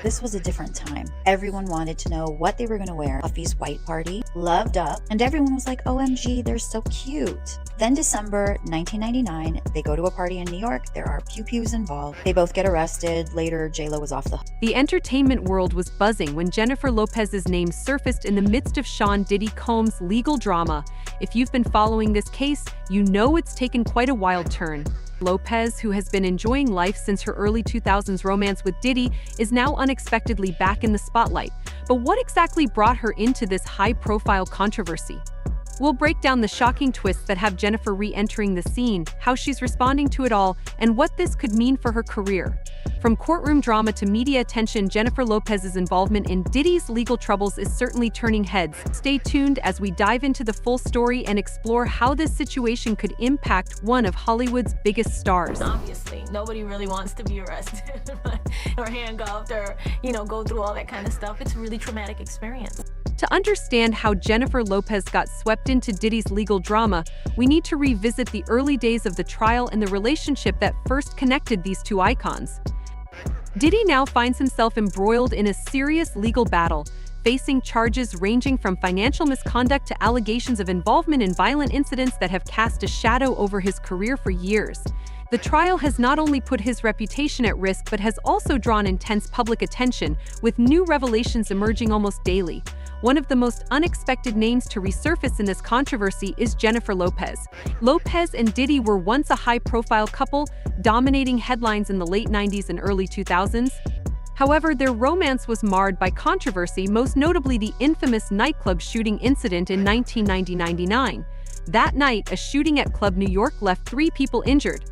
This was a different time. Everyone wanted to know what they were going to wear. Puffy's white party, loved up, and everyone was like, OMG, they're so cute. Then December 1999, they go to a party in New York. There are pew-pews involved. They both get arrested. Later, J.Lo was off the hook. The entertainment world was buzzing when Jennifer Lopez's name surfaced in the midst of Sean Diddy Combs' legal drama. If you've been following this case, you know it's taken quite a wild turn. Lopez, who has been enjoying life since her early 2000s romance with Diddy, is now unexpectedly back in the spotlight. But what exactly brought her into this high-profile controversy? We'll break down the shocking twists that have Jennifer re-entering the scene, how she's responding to it all, and what this could mean for her career. From courtroom drama to media attention, Jennifer Lopez's involvement in Diddy's legal troubles is certainly turning heads. Stay tuned as we dive into the full story and explore how this situation could impact one of Hollywood's biggest stars. Obviously, nobody really wants to be arrested or handcuffed or, go through all that kind of stuff. It's a really traumatic experience. To understand how Jennifer Lopez got swept into Diddy's legal drama, we need to revisit the early days of the trial and the relationship that first connected these two icons. Diddy now finds himself embroiled in a serious legal battle, facing charges ranging from financial misconduct to allegations of involvement in violent incidents that have cast a shadow over his career for years. The trial has not only put his reputation at risk but has also drawn intense public attention, with new revelations emerging almost daily. One of the most unexpected names to resurface in this controversy is Jennifer Lopez. Lopez and Diddy were once a high-profile couple, dominating headlines in the late 90s and early 2000s. However, their romance was marred by controversy, most notably the infamous nightclub shooting incident in 1999. That night, a shooting at Club New York left 3 people injured.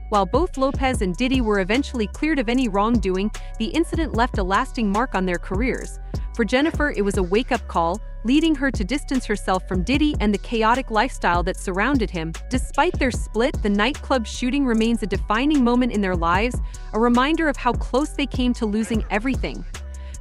While both Lopez and Diddy were eventually cleared of any wrongdoing, the incident left a lasting mark on their careers. For Jennifer, it was a wake-up call, leading her to distance herself from Diddy and the chaotic lifestyle that surrounded him. Despite their split, the nightclub shooting remains a defining moment in their lives, a reminder of how close they came to losing everything.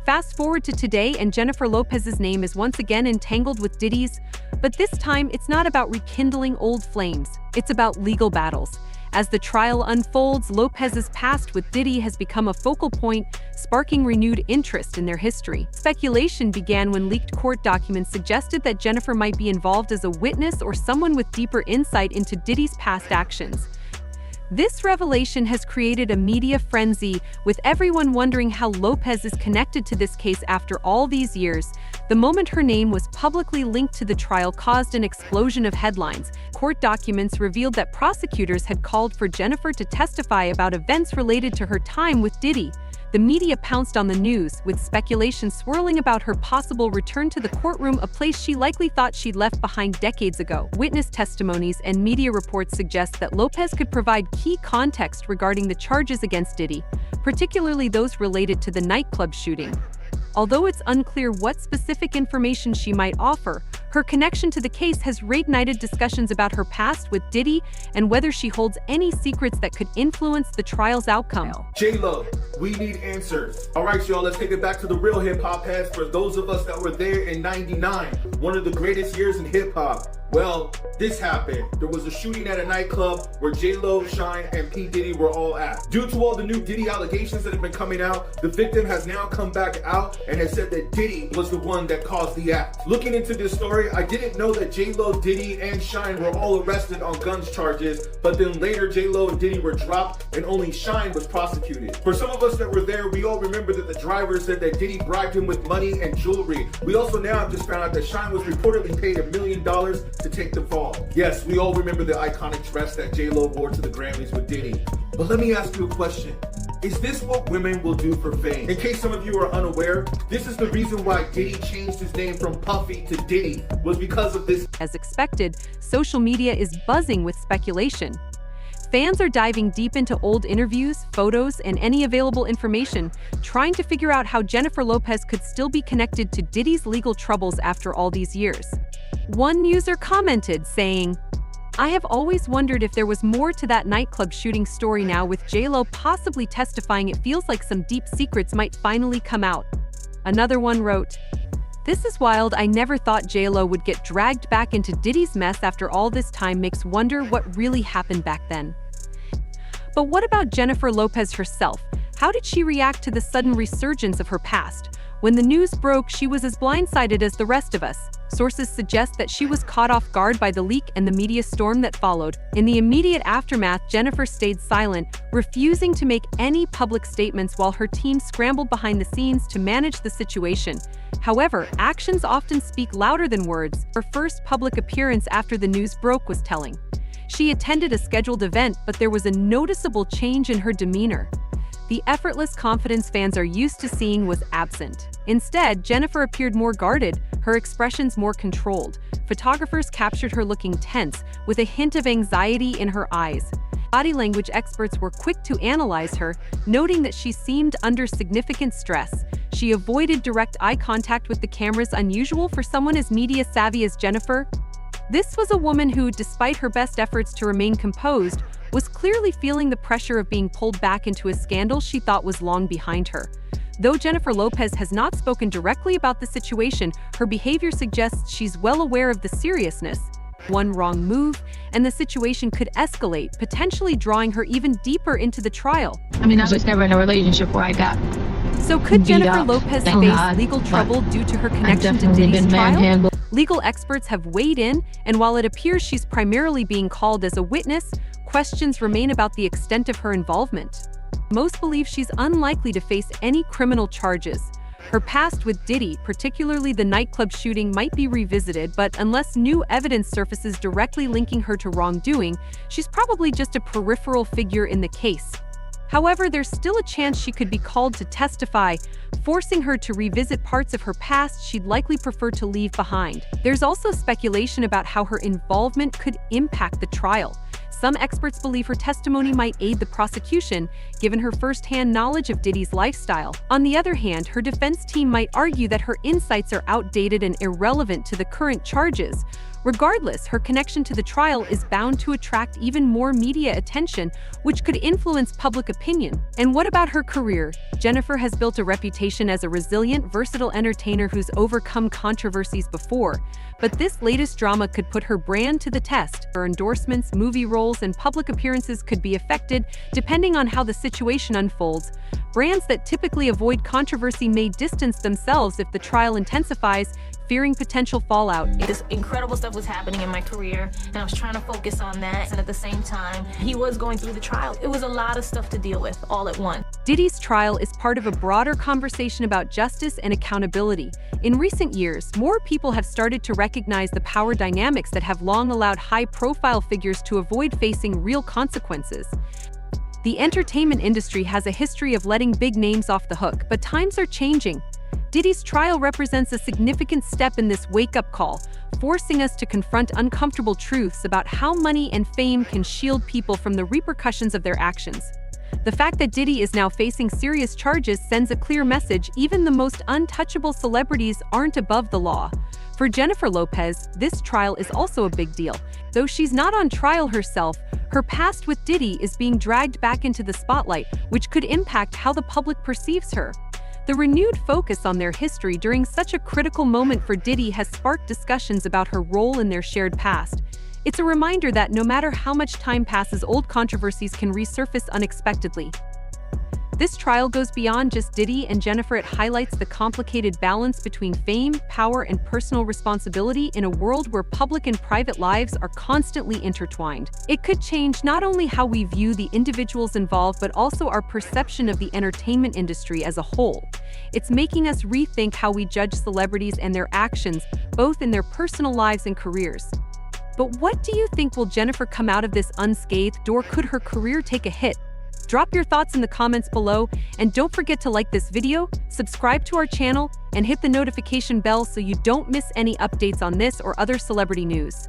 Fast forward to today, and Jennifer Lopez's name is once again entangled with Diddy's, but this time it's not about rekindling old flames, it's about legal battles. As the trial unfolds, Lopez's past with Diddy has become a focal point, sparking renewed interest in their history. Speculation began when leaked court documents suggested that Jennifer might be involved as a witness or someone with deeper insight into Diddy's past actions. This revelation has created a media frenzy, with everyone wondering how Lopez is connected to this case after all these years. The moment her name was publicly linked to the trial caused an explosion of headlines. Court documents revealed that prosecutors had called for Jennifer to testify about events related to her time with Diddy. The media pounced on the news, with speculation swirling about her possible return to the courtroom, a place she likely thought she'd left behind decades ago. Witness testimonies and media reports suggest that Lopez could provide key context regarding the charges against Diddy, particularly those related to the nightclub shooting. Although it's unclear what specific information she might offer, her connection to the case has reignited discussions about her past with Diddy and whether she holds any secrets that could influence the trial's outcome. J-Lo, we need answers. All right, y'all, let's take it back to the real hip-hop heads. For those of us that were there in '99, one of the greatest years in hip-hop. Well, this happened. There was a shooting at a nightclub where J-Lo, Shine, and P. Diddy were all at. Due to all the new Diddy allegations that have been coming out, the victim has now come back out and has said that Diddy was the one that caused the act. Looking into this story, I didn't know that J-Lo, Diddy, and Shine were all arrested on guns charges, but then later J-Lo and Diddy were dropped and only Shine was prosecuted. For some of us that were there, we all remember that the driver said that Diddy bribed him with money and jewelry. We also now have just found out that Shine was reportedly paid $1 million to take the fall. Yes, we all remember the iconic dress that J-Lo wore to the Grammys with Diddy. But let me ask you a question. Is this what women will do for fame? In case some of you are unaware, this is the reason why Diddy changed his name from Puffy to Diddy, was because of this. As expected, social media is buzzing with speculation. Fans are diving deep into old interviews, photos, and any available information, trying to figure out how Jennifer Lopez could still be connected to Diddy's legal troubles after all these years. One user commented, saying, "I have always wondered if there was more to that nightclub shooting story. Now with J-Lo possibly testifying, it feels like some deep secrets might finally come out." Another one wrote, "This is wild. I never thought J-Lo would get dragged back into Diddy's mess after all this time. Makes wonder what really happened back then." But what about Jennifer Lopez herself? How did she react to the sudden resurgence of her past? When the news broke, she was as blindsided as the rest of us. Sources suggest that she was caught off guard by the leak and the media storm that followed. In the immediate aftermath, Jennifer stayed silent, refusing to make any public statements while her team scrambled behind the scenes to manage the situation. However, actions often speak louder than words. Her first public appearance after the news broke was telling. She attended a scheduled event, but there was a noticeable change in her demeanor. The effortless confidence fans are used to seeing was absent. Instead, Jennifer appeared more guarded, her expressions more controlled. Photographers captured her looking tense, with a hint of anxiety in her eyes. Body language experts were quick to analyze her, noting that she seemed under significant stress. She avoided direct eye contact with the cameras, unusual for someone as media savvy as Jennifer. This was a woman who, despite her best efforts to remain composed, was clearly feeling the pressure of being pulled back into a scandal she thought was long behind her. Though Jennifer Lopez has not spoken directly about the situation, her behavior suggests she's well aware of the seriousness. One wrong move, and the situation could escalate, potentially drawing her even deeper into the trial. I mean, I was never in a relationship where I got So could beat Jennifer up, Lopez thank face God, legal but trouble due to her I've connection to definitely Diddy's been trial? manhandled. Legal experts have weighed in, and while it appears she's primarily being called as a witness, questions remain about the extent of her involvement. Most believe she's unlikely to face any criminal charges. Her past with Diddy, particularly the nightclub shooting, might be revisited, but unless new evidence surfaces directly linking her to wrongdoing, she's probably just a peripheral figure in the case. However, there's still a chance she could be called to testify, forcing her to revisit parts of her past she'd likely prefer to leave behind. There's also speculation about how her involvement could impact the trial. Some experts believe her testimony might aid the prosecution, given her first-hand knowledge of Diddy's lifestyle. On the other hand, her defense team might argue that her insights are outdated and irrelevant to the current charges. Regardless, her connection to the trial is bound to attract even more media attention, which could influence public opinion. And what about her career? Jennifer has built a reputation as a resilient, versatile entertainer who's overcome controversies before. But this latest drama could put her brand to the test. Her endorsements, movie roles, and public appearances could be affected depending on how the situation unfolds. Brands that typically avoid controversy may distance themselves if the trial intensifies, fearing potential fallout. This incredible stuff was happening in my career, and I was trying to focus on that. And at the same time, he was going through the trial. It was a lot of stuff to deal with all at once. Diddy's trial is part of a broader conversation about justice and accountability. In recent years, more people have started to recognize the power dynamics that have long allowed high-profile figures to avoid facing real consequences. The entertainment industry has a history of letting big names off the hook, but times are changing. Diddy's trial represents a significant step in this wake-up call, forcing us to confront uncomfortable truths about how money and fame can shield people from the repercussions of their actions. The fact that Diddy is now facing serious charges sends a clear message: even the most untouchable celebrities aren't above the law. For Jennifer Lopez, this trial is also a big deal. Though she's not on trial herself, her past with Diddy is being dragged back into the spotlight, which could impact how the public perceives her. The renewed focus on their history during such a critical moment for Diddy has sparked discussions about her role in their shared past. It's a reminder that no matter how much time passes, old controversies can resurface unexpectedly. This trial goes beyond just Diddy and Jennifer. It highlights the complicated balance between fame, power, and personal responsibility in a world where public and private lives are constantly intertwined. It could change not only how we view the individuals involved, but also our perception of the entertainment industry as a whole. It's making us rethink how we judge celebrities and their actions, both in their personal lives and careers. But what do you think? Will Jennifer come out of this unscathed, or could her career take a hit? Drop your thoughts in the comments below, and don't forget to like this video, subscribe to our channel, and hit the notification bell so you don't miss any updates on this or other celebrity news.